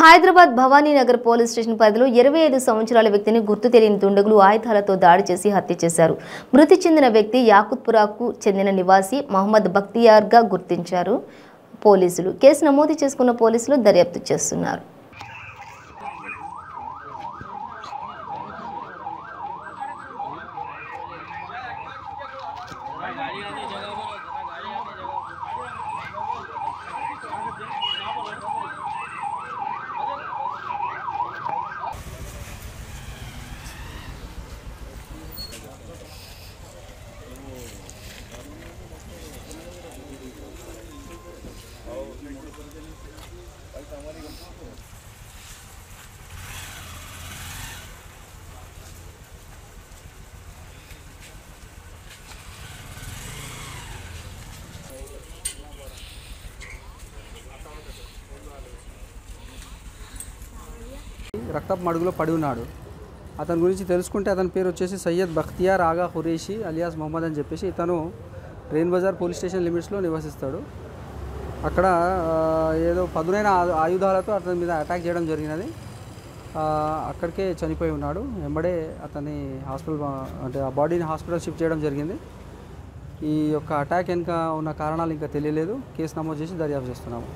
Hyderabad Bhavaninagar police station పరిధిలో 25 సంవత్సరాల వ్యక్తిని గుర్తు తెలియని దుండగులు ఆయుధాలతో దాడి చేసి హత్య చేశారు. మృతి చెందిన వ్యక్తి యాకుత్పురాకు చెందిన నివాసి మహమ్మద్ బక్తియార్గా గుర్తించారు పోలీసులు. కేసు నమోదు చేసుకున్న పోలీసులు దర్యాప్తు చేస్తున్నారు. రక్తపు మడుగులో పడి ఉన్నాడు. అతని గురించి తెలుసుకుంటే అతని పేరు వచ్చేసి సయ్యద్ బఖ్తియార్ ఆగా ఖురేషి అలియాస్ మొహమ్మద్ అని చెప్పేసి ఇతను రెయిన్ బజార్ పోలీస్ స్టేషన్ లిమిట్స్లో నివసిస్తాడు. అక్కడ ఏదో పదునైన ఆయుధాలతో అతని మీద అటాక్ చేయడం జరిగినది. అక్కడికే చనిపోయి ఉన్నాడు. వెంబడే అతన్ని హాస్పిటల్ అంటే ఆ బాడీని హాస్పిటల్ షిఫ్ట్ చేయడం జరిగింది. ఈ యొక్క అటాక్ వెనుక ఉన్న కారణాలు ఇంకా తెలియలేదు. కేసు నమోదు చేసి దర్యాప్తు చేస్తున్నాము.